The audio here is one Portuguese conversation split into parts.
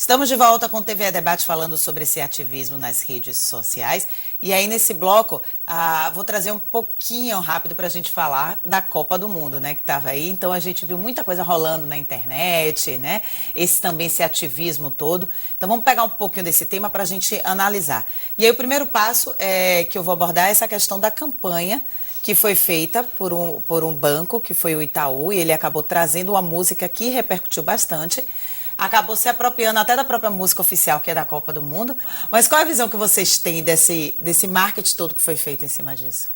Estamos de volta com o TVE Debate falando sobre esse ativismo nas redes sociais. E aí, nesse bloco, vou trazer um pouquinho rápido para a gente falar da Copa do Mundo, né, que estava aí. Então, a gente viu muita coisa rolando na internet, né, esse ativismo todo. Então, vamos pegar um pouquinho desse tema para a gente analisar. E aí, o primeiro passo que eu vou abordar é essa questão da campanha que foi feita por um banco, que foi o Itaú, e ele acabou trazendo uma música que repercutiu bastante. Acabou se apropriando até da própria música oficial, que é da Copa do Mundo. Mas qual é a visão que vocês têm desse marketing todo que foi feito em cima disso?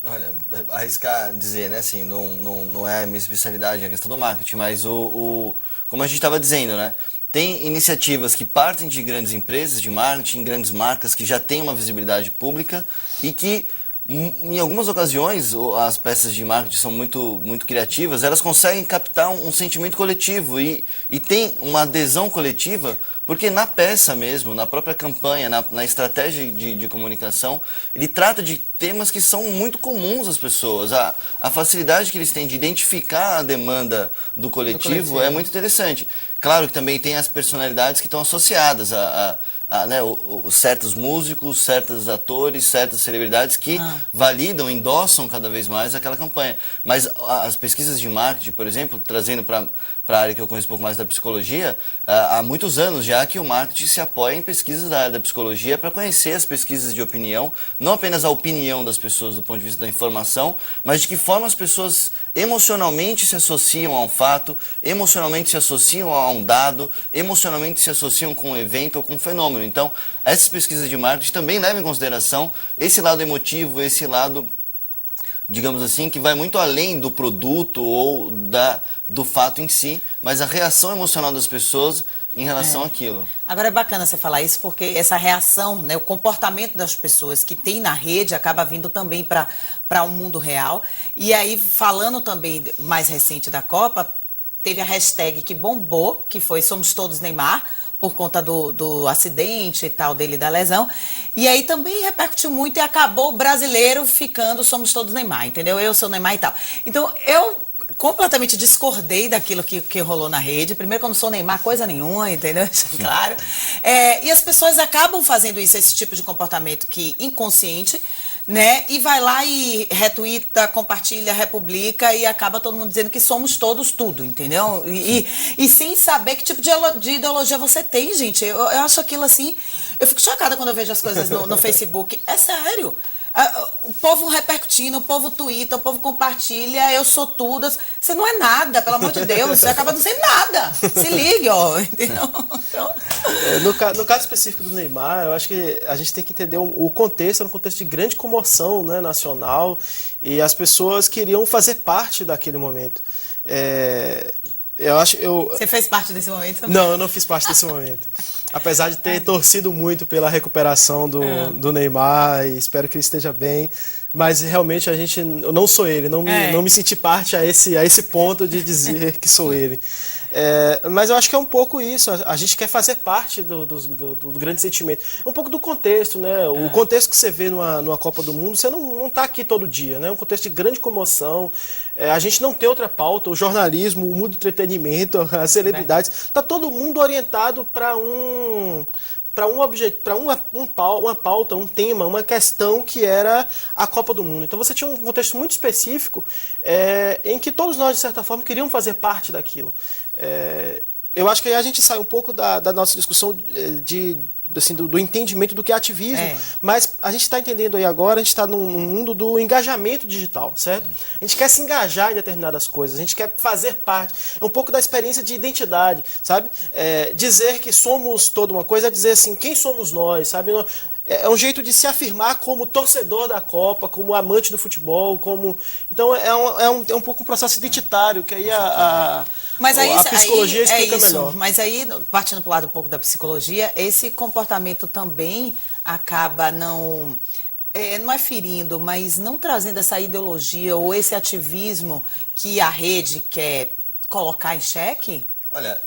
Olha, arriscar dizer, né, assim, não é a minha especialidade, é a questão do marketing, mas como a gente estava dizendo, né, tem iniciativas que partem de grandes empresas de marketing, grandes marcas que já têm uma visibilidade pública e que, em algumas ocasiões, as peças de marketing são muito criativas, elas conseguem captar um sentimento coletivo e tem uma adesão coletiva, porque na peça mesmo, na própria campanha, na estratégia de comunicação, ele trata de temas que são muito comuns às pessoas. A facilidade que eles têm de identificar a demanda do coletivo é muito interessante. Claro que também tem as personalidades que estão associadas né, certos músicos, certos atores, certas celebridades que validam, endossam cada vez mais aquela campanha. Mas as pesquisas de marketing, por exemplo, trazendo para a área que eu conheço um pouco mais da psicologia, há muitos anos já que o marketing se apoia em pesquisas da área da psicologia para conhecer as pesquisas de opinião, não apenas a opinião das pessoas do ponto de vista da informação, mas de que forma as pessoas emocionalmente se associam a um fato, emocionalmente se associam a um dado, emocionalmente se associam com um evento ou com um fenômeno. Então, essas pesquisas de marketing também levam em consideração esse lado emotivo, esse lado, digamos assim, que vai muito além do produto ou do fato em si, mas a reação emocional das pessoas em relação àquilo. Agora é bacana você falar isso, porque essa reação, né, o comportamento das pessoas que tem na rede acaba vindo também para o mundo real. E aí, falando também mais recente da Copa, teve a hashtag que bombou, que foi Somos Todos Neymar, por conta do acidente e tal dele, da lesão. E aí também repercutiu muito e acabou o brasileiro ficando Somos Todos Neymar, entendeu? Eu sou Neymar e tal. Então, eu completamente discordei daquilo que rolou na rede. Primeiro que eu não sou Neymar coisa nenhuma, entendeu? Claro. E as pessoas acabam fazendo isso, esse tipo de comportamento que inconsciente, né? E vai lá e retuita, compartilha, republica e acaba todo mundo dizendo que somos todos tudo, entendeu? E sem saber que tipo de ideologia você tem, gente. Eu acho aquilo assim, eu fico chocada quando eu vejo as coisas no Facebook. É sério. O povo repercutindo, o povo tuita, o povo compartilha, eu sou tudo. Você não é nada, pelo amor de Deus, você acaba não sendo nada. Se ligue, ó, entendeu? Então... No caso específico do Neymar, eu acho que a gente tem que entender o contexto, era um contexto de grande comoção, né, nacional, e as pessoas queriam fazer parte daquele momento. Você fez parte desse momento? Não, eu não fiz parte desse momento. Apesar de ter torcido muito pela recuperação do Neymar, e espero que ele esteja bem, mas realmente eu não sou ele, não me senti parte a esse ponto de dizer que sou ele. Mas eu acho que é um pouco isso, a gente quer fazer parte do grande sentimento. Um pouco do contexto, né? O contexto que você vê numa Copa do Mundo, você não está aqui todo dia, né? Um contexto de grande comoção, a gente não tem outra pauta, o jornalismo, o mundo do entretenimento, as celebridades, está todo mundo orientado para uma pauta, um tema, uma questão que era a Copa do Mundo. Então você tinha um contexto muito específico em que todos nós, de certa forma, queríamos fazer parte daquilo. Eu acho que aí a gente sai um pouco da nossa discussão do entendimento do que é ativismo, mas a gente está entendendo aí agora, a gente está num mundo do engajamento digital, certo? A gente quer se engajar em determinadas coisas, a gente quer fazer parte, é um pouco da experiência de identidade, sabe? Dizer que somos toda uma coisa é dizer assim, quem somos nós, sabe? É um jeito de se afirmar como torcedor da Copa, como amante do futebol, então é um pouco um processo identitário, que aí Mas aí, a psicologia explica melhor. Mas aí, partindo para o lado um pouco da psicologia, esse comportamento também acaba não é ferindo, mas não trazendo essa ideologia ou esse ativismo que a rede quer colocar em xeque? Olha,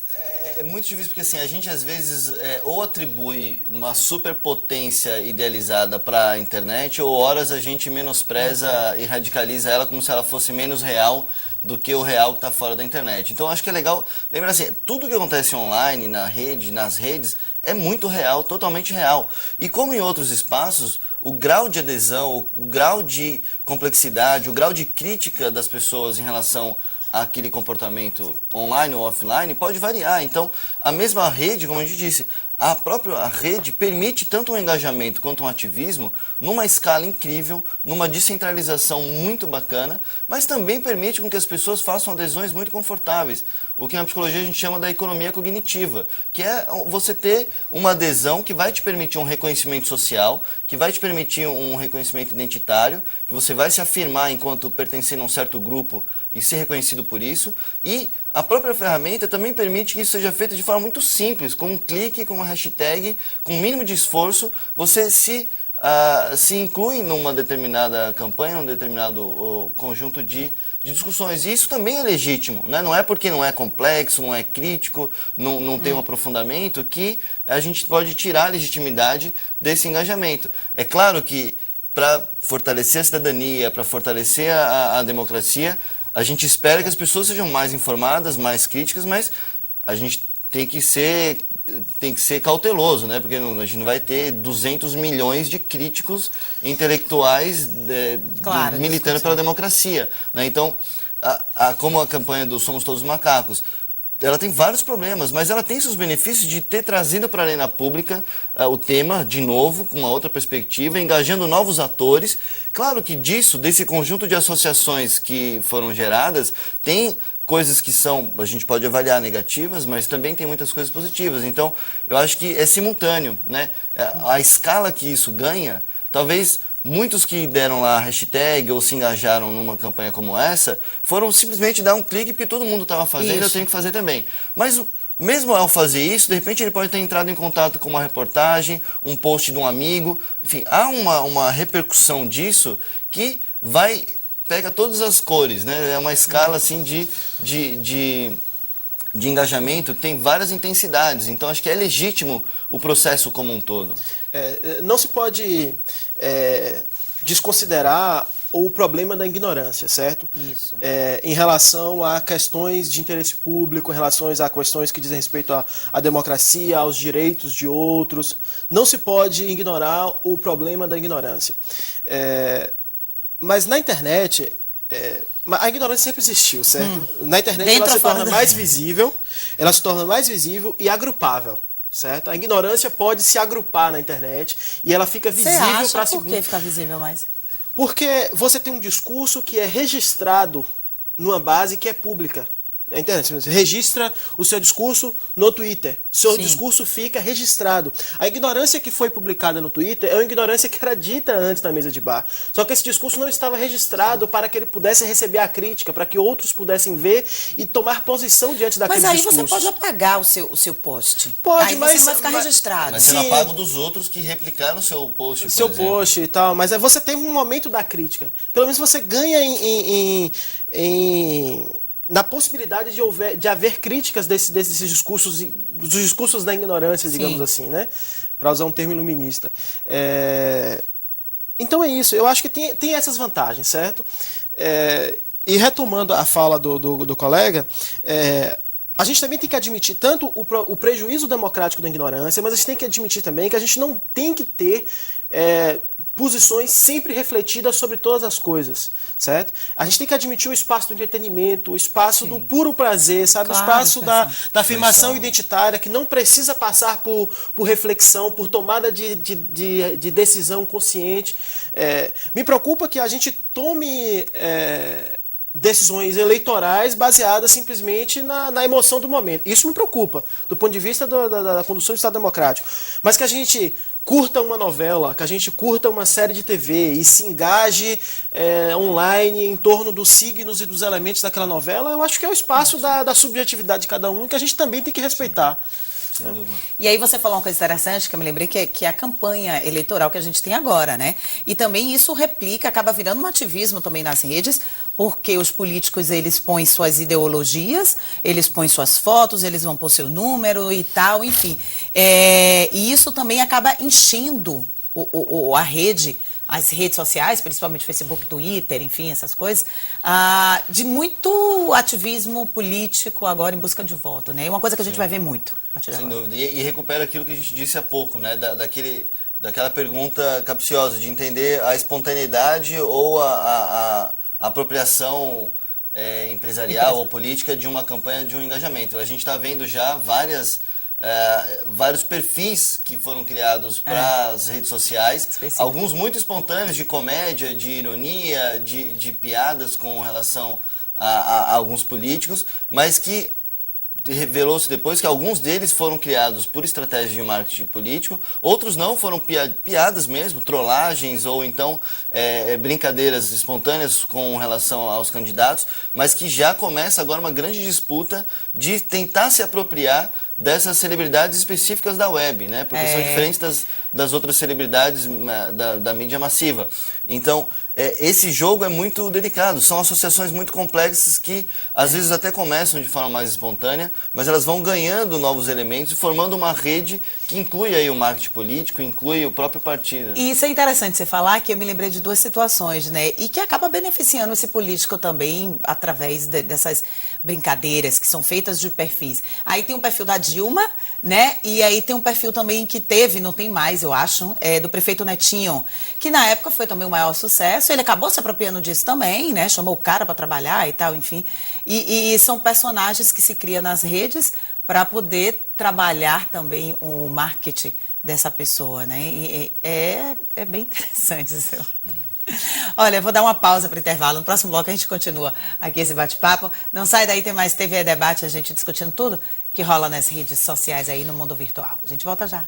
É muito difícil porque assim, a gente às vezes ou atribui uma superpotência idealizada para a internet, ou horas a gente menospreza e radicaliza ela como se ela fosse menos real do que o real que está fora da internet. Então acho que é legal lembrar assim, tudo que acontece online, na rede, nas redes, é muito real, totalmente real. E como em outros espaços, o grau de adesão, o grau de complexidade, o grau de crítica das pessoas em relação àquele comportamento online ou offline pode variar. Então, a mesma rede, como a gente disse, a rede permite tanto um engajamento quanto um ativismo numa escala incrível, numa descentralização muito bacana, mas também permite com que as pessoas façam adesões muito confortáveis. O que na psicologia a gente chama da economia cognitiva, que é você ter uma adesão que vai te permitir um reconhecimento social, que vai te permitir um reconhecimento identitário, que você vai se afirmar enquanto pertencendo a um certo grupo e ser reconhecido por isso, e a própria ferramenta também permite que isso seja feito de forma muito simples, com um clique, com uma hashtag, com um mínimo de esforço, você se inclui numa determinada campanha, num determinado conjunto de discussões. E isso também é legítimo, né? Não é porque não é complexo, não é crítico, não tem um aprofundamento que a gente pode tirar a legitimidade desse engajamento. É claro que para fortalecer a cidadania, para fortalecer a democracia, a gente espera que as pessoas sejam mais informadas, mais críticas, mas a gente tem que ser cauteloso, né? Porque a gente não vai ter 200 milhões de críticos intelectuais militando pela democracia, né? Então, como a campanha do Somos Todos Macacos, ela tem vários problemas, mas ela tem seus benefícios de ter trazido para a arena pública o tema, de novo, com uma outra perspectiva, engajando novos atores. Claro que desse conjunto de associações que foram geradas, tem coisas que a gente pode avaliar negativas, mas também tem muitas coisas positivas. Então, eu acho que é simultâneo, né? A escala que isso ganha, talvez muitos que deram lá a hashtag ou se engajaram numa campanha como essa, foram simplesmente dar um clique porque todo mundo estava fazendo, eu tenho que fazer também. Mas mesmo ao fazer isso, de repente ele pode ter entrado em contato com uma reportagem, um post de um amigo, enfim, há uma repercussão disso que pega todas as cores, né? É uma escala assim de engajamento, tem várias intensidades, então acho que é legítimo o processo como um todo. Não se pode desconsiderar o problema da ignorância, certo? Isso. Em relação a questões de interesse público, em relação a questões que dizem respeito à democracia, aos direitos de outros, não se pode ignorar o problema da ignorância. Mas na internet, a ignorância sempre existiu, certo? Na internet ela se torna mais visível, e agrupável, certo? A ignorância pode se agrupar na internet e ela fica visível para a segunda. Por que fica visível mais? Porque você tem um discurso que é registrado numa base que é pública. A internet, você registra o seu discurso no Twitter. Seu discurso fica registrado. A ignorância que foi publicada no Twitter é uma ignorância que era dita antes na mesa de bar. Só que esse discurso não estava registrado para que ele pudesse receber a crítica, para que outros pudessem ver e tomar posição diante daquele discurso. Mas aí você pode apagar o seu post. Pode, aí mas você não vai ficar registrado. Mas você não apaga o dos outros que replicaram o seu post, por seu exemplo. Post e tal. Mas aí você teve um momento da crítica. Pelo menos você ganha na possibilidade de haver críticas desses discursos, dos discursos da ignorância, digamos assim, né? Para usar um termo iluminista. Então é isso, eu acho que tem essas vantagens, certo? E retomando a fala do colega, a gente também tem que admitir tanto o prejuízo democrático da ignorância, mas a gente tem que admitir também que a gente não tem que ter posições sempre refletidas sobre todas as coisas, certo? A gente tem que admitir o espaço do entretenimento, o espaço do puro prazer, sabe? Claro, o espaço da afirmação identitária, que não precisa passar por reflexão, por tomada de decisão consciente. Me preocupa que a gente tome decisões eleitorais baseadas simplesmente na emoção do momento. Isso me preocupa, do ponto de vista da condução do Estado Democrático. Mas que a gente curta uma novela, que a gente curta uma série de TV e se engaje online em torno dos signos e dos elementos daquela novela, eu acho que é o espaço da subjetividade de cada um e que a gente também tem que respeitar. Sem dúvida. E aí você falou uma coisa interessante que eu me lembrei, que é a campanha eleitoral que a gente tem agora, né? E também isso replica, acaba virando um ativismo também nas redes, porque os políticos, eles põem suas ideologias, eles põem suas fotos, eles vão pôr seu número e tal, enfim. E isso também acaba enchendo a rede, as redes sociais, principalmente Facebook, Twitter, enfim, essas coisas, de muito ativismo político agora em busca de voto, né? É uma coisa que a gente vai ver muito. Sem dúvida. E recupera aquilo que a gente disse há pouco, né? Daquela pergunta capciosa, de entender a espontaneidade ou a apropriação empresarial ou política de uma campanha, de um engajamento. A gente está vendo já vários perfis que foram criados para as redes sociais, alguns muito espontâneos, de comédia, de ironia, de piadas com relação a alguns políticos, mas que revelou-se depois que alguns deles foram criados por estratégias de marketing político, outros não, foram piadas mesmo, trollagens ou então brincadeiras espontâneas com relação aos candidatos, mas que já começa agora uma grande disputa de tentar se apropriar dessas celebridades específicas da web, né? Porque são diferentes das outras celebridades da mídia massiva. Então, esse jogo é muito delicado, são associações muito complexas que às vezes até começam de forma mais espontânea, mas elas vão ganhando novos elementos e formando uma rede que inclui aí o marketing político, inclui o próprio partido. E isso é interessante você falar, que eu me lembrei de duas situações, né? E que acaba beneficiando esse político também através dessas brincadeiras que são feitas de perfis. Aí tem um perfil da Dilma, né? E aí tem um perfil também que teve, não tem mais, eu acho, do prefeito Netinho, que na época foi também o maior sucesso. Ele acabou se apropriando disso também, né? Chamou o cara para trabalhar e tal, enfim. E são personagens que se criam nas redes para poder trabalhar também o marketing dessa pessoa, né? E é bem interessante isso. Olha, eu vou dar uma pausa para o intervalo. No próximo bloco a gente continua aqui esse bate-papo. Não sai daí, tem mais TV Debate, a gente discutindo tudo que rola nas redes sociais aí no mundo virtual. A gente volta já.